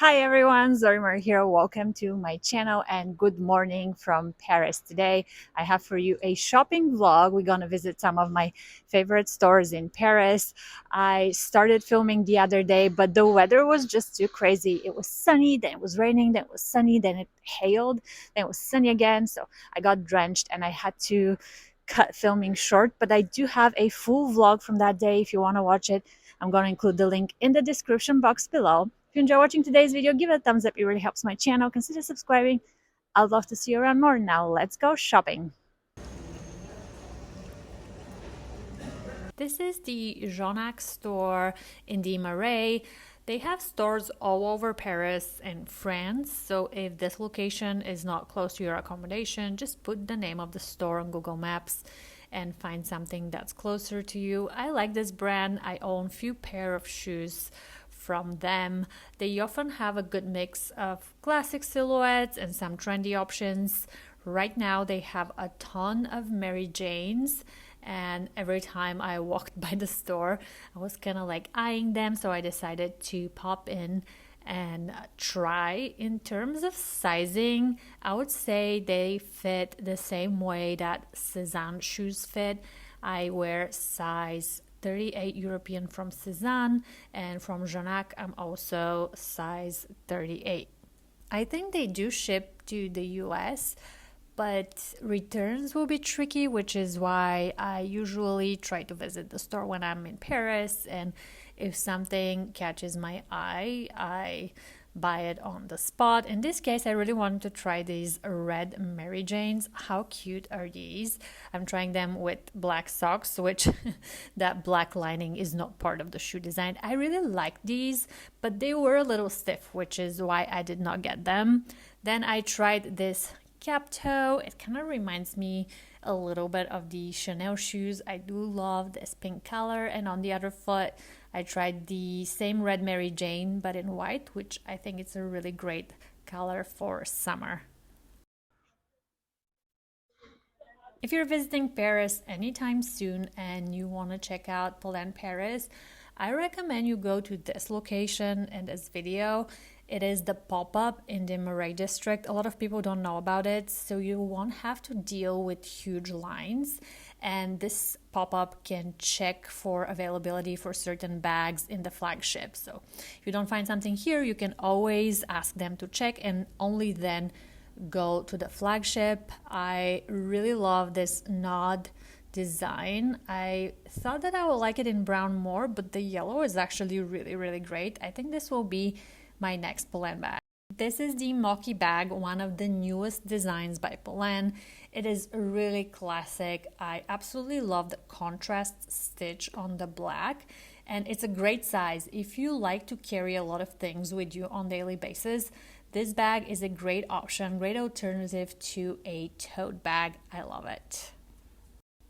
Hi everyone, Zorimar here. Welcome to my channel and good morning from Paris. Today I have for you a shopping vlog. We're gonna visit some of my favorite stores in Paris. I started filming the other day, but the weather was just too crazy. It was sunny, then it was raining, then it was sunny, then it hailed, then it was sunny again. So I got drenched and I had to cut filming short, but I do have a full vlog from that day if you want to watch it. I'm going to include the link in the description box below. If you enjoy watching today's video, give it a thumbs up. It really helps my channel. Consider subscribing. I'd love to see you around more. Now let's go shopping. This is the Jonak store in the Marais. They have stores all over Paris and France, so if this location is not close to your accommodation, just put the name of the store on Google Maps and find something that's closer to you. I like this brand. I own few pair of shoes from them. They often have a good mix of classic silhouettes and some trendy options. Right now they have a ton of Mary Janes, and every time I walked by the store I was kind of like eyeing them, so I decided to pop in and try. In terms of sizing, I would say they fit the same way that Sezane shoes fit. I wear size 38 European from Sezane, and from Jonak I'm also size 38. I think they do ship to the US, but returns will be tricky, which is why I usually try to visit the store when I'm in Paris, and if something catches my eye, I buy it on the spot. In this case, I really wanted to try these red Mary Janes. How cute are these? I'm trying them with black socks, which that black lining is not part of the shoe design. I really like these, but they were a little stiff, which is why I did not get them. Then I tried this cap toe. It kind of reminds me a little bit of the Chanel shoes. I do love this pink color. And on the other foot I tried the same red Mary Jane but in white, which I think it's a really great color for summer. If you're visiting Paris anytime soon and you want to check out Polène Paris, I recommend you go to this location in this video. It is the pop-up in the Marais district. A lot of people don't know about it, so you won't have to deal with huge lines. And this pop-up can check for availability for certain bags in the flagship. So if you don't find something here, you can always ask them to check and only then go to the flagship. I really love this nod design. I thought that I would like it in brown more, but the yellow is actually really great. I think this will be my next Polène bag. This is the Mocky bag, one of the newest designs by Polène. It is really classic. I absolutely love the contrast stitch on the black, and it's a great size. If you like to carry a lot of things with you on a daily basis, this bag is a great option, great alternative to a tote bag. I love it.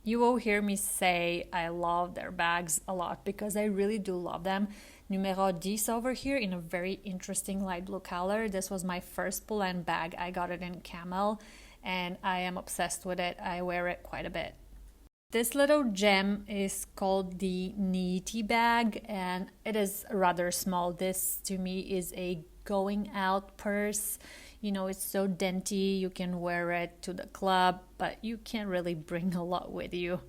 You will hear me say I love their bags a lot because I really do love them. Numero 10 over here in a very interesting light blue color. This was my first Polène bag. I got it in camel and I am obsessed with it. I wear it quite a bit. This little gem is called the Neety bag and it is rather small. This to me is a going out purse. You know, it's so dainty, you can wear it to the club, but you can't really bring a lot with you.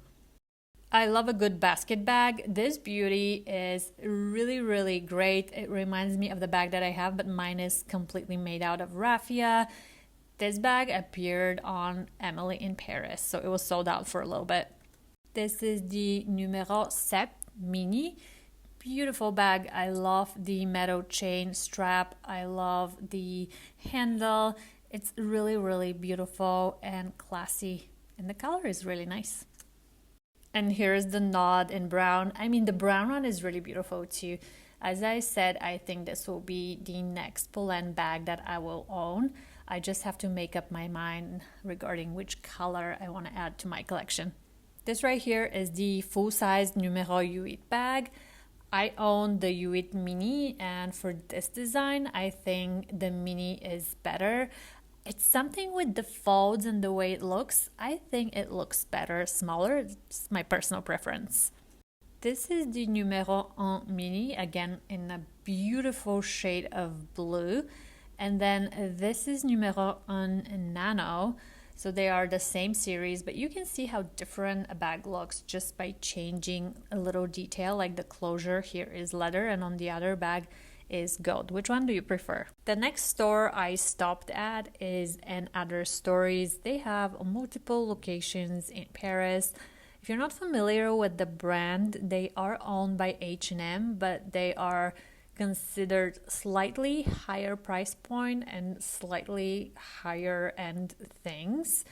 I love a good basket bag. This beauty is really great. It reminds me of the bag that I have, but mine is completely made out of raffia. This bag appeared on Emily in Paris, so it was sold out for a little bit. This is the Numero 7 Mini. Beautiful bag. I love the metal chain strap. I love the handle. It's really beautiful and classy, and the color is really nice. And here's the nod in brown. I mean, the brown one is really beautiful too. As I said, I think this will be the next Polène bag that I will own. I just have to make up my mind regarding which color I want to add to my collection. This right here is the full-size Numero 8 bag. I own the U8 Mini, and for this design, I think the Mini is better. It's something with the folds and the way it looks. I think it looks better smaller. It's my personal preference. This is the Numero 1 Mini, again in a beautiful shade of blue. And then this is numero un nano. So they are the same series, but you can see how different a bag looks just by changing a little detail, like the closure here is leather and on the other bag is gold. Which one do you prefer? The next store I stopped at is & Other Stories. They have multiple locations in Paris. If you're not familiar with the brand, they are owned by H&M, but they are considered slightly higher price point and slightly higher end things.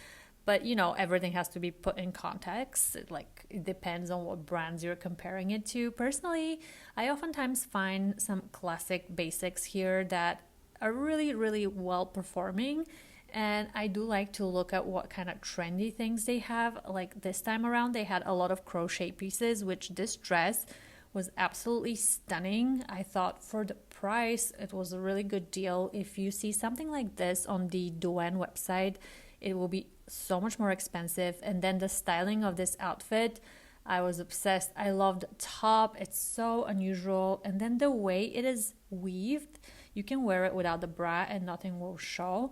But you know, everything has to be put in context. It depends on what brands you're comparing it to. Personally, I oftentimes find some classic basics here that are really, really well performing. And I do like to look at what kind of trendy things they have. Like this time around, they had a lot of crochet pieces, which this dress was absolutely stunning. I thought for the price, it was a really good deal. If you see something like this on the Douane website, it will be so much more expensive. And then the styling of this outfit, I was obsessed. I loved the top. It's so unusual. And then the way it is weaved, you can wear it without the bra and nothing will show.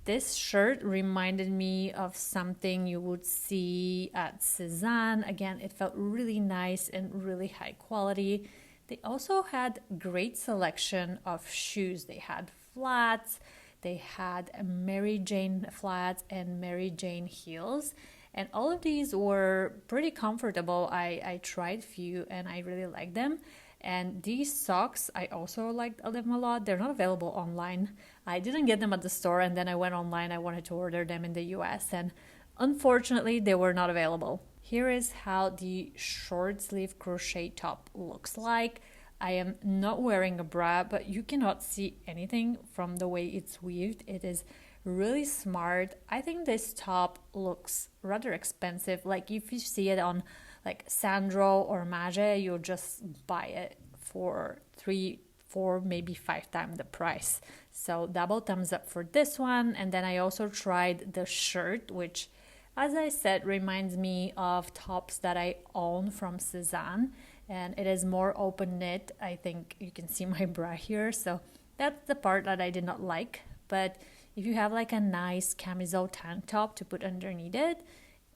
This shirt reminded me of something you would see at Sezane. Again, it felt really nice and really high quality. They also had great selection of shoes. They had flats, they had Mary Jane flats and Mary Jane heels. And all of these were pretty comfortable. I tried a few and I really liked them. And these socks, I also liked them a lot. They're not available online. I didn't get them at the store, and then I went online. I wanted to order them in the US, and unfortunately, they were not available. Here is how the short sleeve crochet top looks like. I am not wearing a bra, but you cannot see anything from the way it's weaved. It is really smart. I think this top looks rather expensive. Like if you see it on like Sandro or Mage, you'll just buy it for 3, 4, maybe 5 times the price. So double thumbs up for this one. And then I also tried the shirt, which, as I said, reminds me of tops that I own from Sezane. And it is more open knit. I think you can see my bra here. So that's the part that I did not like. But if you have like a nice camisole tank top to put underneath it,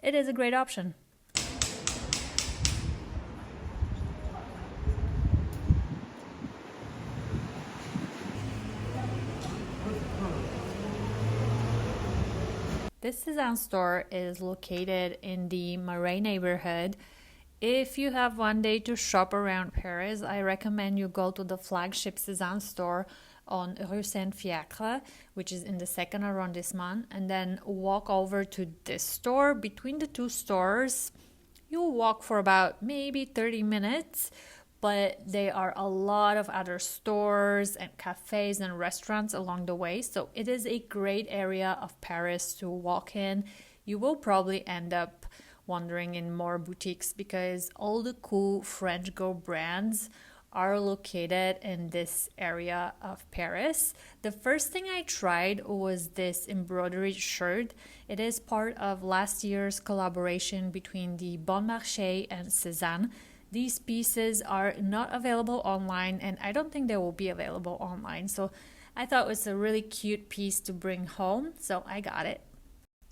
it is a great option. This Sezane store is located in the Marais neighborhood. If you have one day to shop around Paris, I recommend you go to the flagship Sezane store on Rue Saint-Fiacre, which is in the 2nd arrondissement, and then walk over to this store. Between the two stores, you'll walk for about maybe 30 minutes, but there are a lot of other stores and cafes and restaurants along the way. So it is a great area of Paris to walk in. You will probably end up wandering in more boutiques because all the cool French girl brands are located in this area of Paris. The first thing I tried was this embroidery shirt. It is part of last year's collaboration between the Bon Marché and Sezane. These pieces are not available online, and I don't think they will be available online. So I thought it was a really cute piece to bring home, so I got it.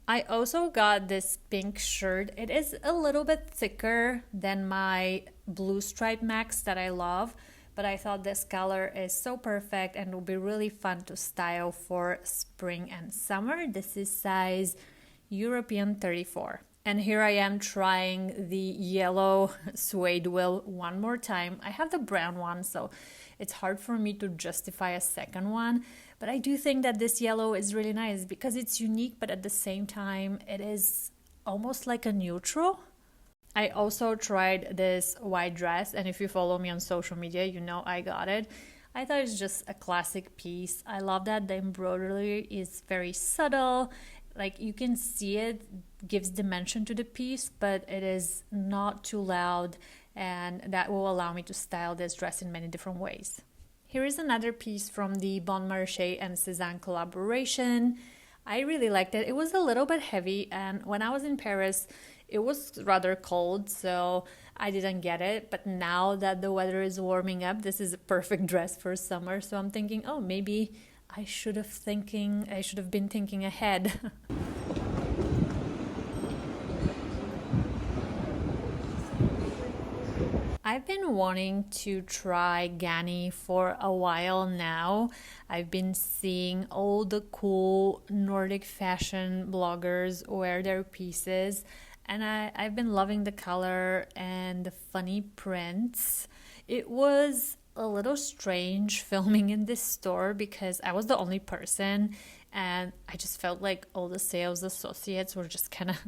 I also got this pink shirt. It is a little bit thicker than my blue stripe max that I love, but I thought this color is so perfect and will be really fun to style for spring and summer. This is size European 34. And here I am trying the yellow suede wool one more time. I have the brown one, so it's hard for me to justify a second one. But I do think that this yellow is really nice because it's unique, but at the same time, it is almost like a neutral. I also tried this white dress, and if you follow me on social media, you know I got it. I thought it's just a classic piece. I love that the embroidery is very subtle. Like you can see it gives dimension to the piece, but it is not too loud, and that will allow me to style this dress in many different ways. Here is another piece from the Bon Marché and Sezane collaboration. I really liked it. It was a little bit heavy, and when I was in Paris, It was rather cold, so I didn't get it. But now that the weather is warming up, this is a perfect dress for summer. So I'm thinking, oh, maybe I should have been thinking ahead. I've been wanting to try GANNI for a while now. I've been seeing all the cool Nordic fashion bloggers wear their pieces, and I've been loving the color and the funny prints. It was a little strange filming in this store because I was the only person, and I just felt like all the sales associates were just kind of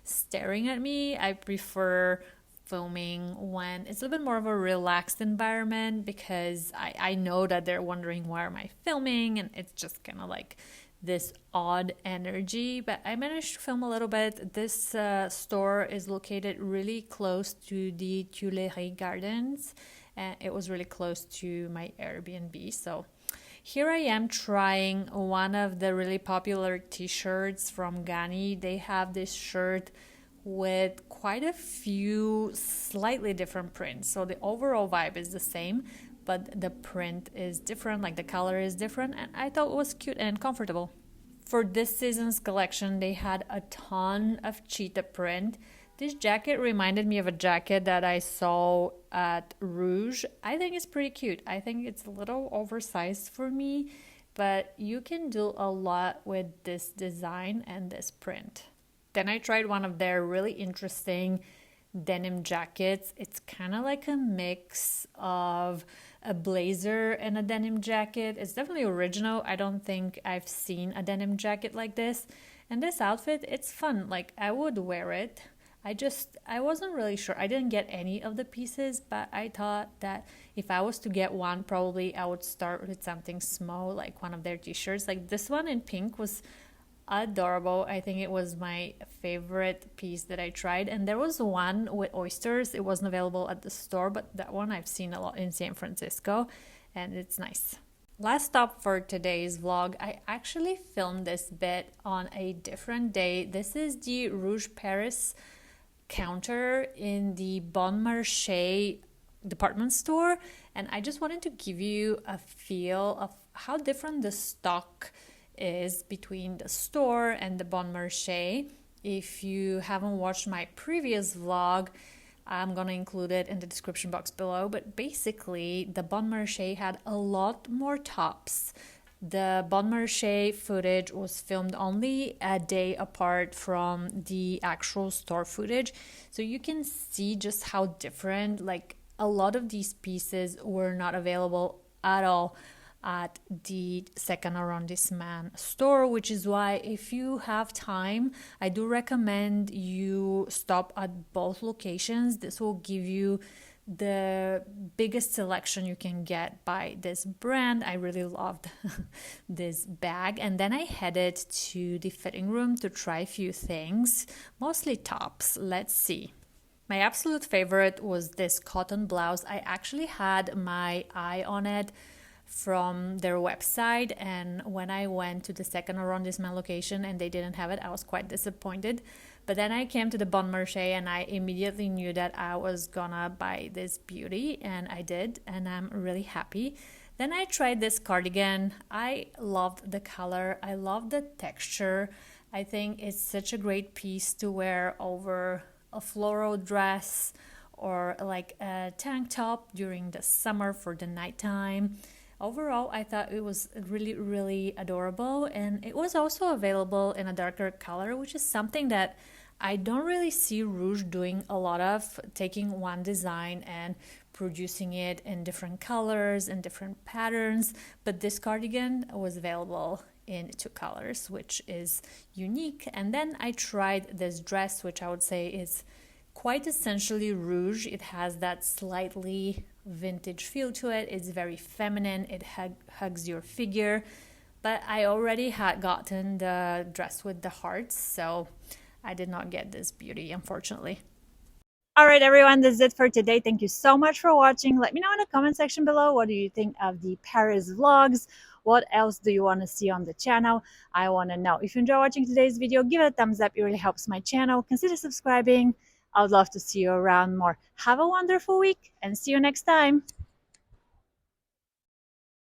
staring at me. I prefer filming when it's a little bit more of a relaxed environment because I know that they're wondering why am I filming, and it's just kind of like this odd energy. But I managed to film a little bit. This store is located really close to the Tuileries Gardens, and it was really close to my Airbnb. So here I am trying one of the really popular t-shirts from GANNI. They have this shirt with quite a few slightly different prints. So the overall vibe is the same, but the print is different, like the color is different, and I thought it was cute and comfortable. For this season's collection, they had a ton of cheetah print. This jacket reminded me of a jacket that I saw at Rouge. I think it's pretty cute. I think it's a little oversized for me, but you can do a lot with this design and this print. Then I tried one of their really interesting denim jackets. It's kind of like a mix of a blazer and a denim jacket. It's definitely original. I don't think I've seen a denim jacket like this. And this outfit, it's fun. Like, I would wear it. I wasn't really sure. I didn't get any of the pieces, but I thought that if I was to get one, probably I would start with something small, like one of their t-shirts. Like this one in pink was adorable. I think it was my favorite piece that I tried, and there was one with oysters. It wasn't available at the store, but that one I've seen a lot in San Francisco, and it's nice. Last stop for today's vlog. I actually filmed this bit on a different day. This is the Rouge Paris counter in the Bon Marché department store, and I just wanted to give you a feel of how different the stock is between the store and the Bon Marché. If you haven't watched my previous vlog, I'm gonna include it in the description box below, but basically the Bon Marché had a lot more tops. The Bon Marché footage was filmed only a day apart from the actual store footage, so you can see just how different, like a lot of these pieces were not available at all at the second arrondissement store, which is why if you have time, I do recommend you stop at both locations. This will give you the biggest selection you can get by this brand. I really loved this bag, and then I headed to the fitting room to try a few things, mostly tops. Let's see. My absolute favorite was this cotton blouse. I actually had my eye on it from their website, and when I went to the second arrondissement location and they didn't have it, I was quite disappointed. But then I came to the Bon Marché and I immediately knew that I was gonna buy this beauty, and I did, and I'm really happy. Then I tried this cardigan. I loved the color, I loved the texture. I think it's such a great piece to wear over a floral dress or like a tank top during the summer for the nighttime. Overall, I thought it was really, really adorable, and it was also available in a darker color, which is something that I don't really see Rouge doing a lot of, taking one design and producing it in different colors and different patterns. But this cardigan was available in 2 colors, which is unique. And then I tried this dress, which I would say is quite essentially Rouge. It has that slightly vintage feel to it. It's very feminine. It hugs your figure. But I already had gotten the dress with the hearts, so I did not get this beauty, unfortunately. All right, everyone, this is it for today. Thank you so much for watching. Let me know in the comment section below, what do you think of the Paris vlogs? What else do you want to see on the channel? I want to know. If you enjoy watching today's video, give it a thumbs up. It really helps my channel. Consider subscribing. I would love to see you around more. Have a wonderful week and see you next time.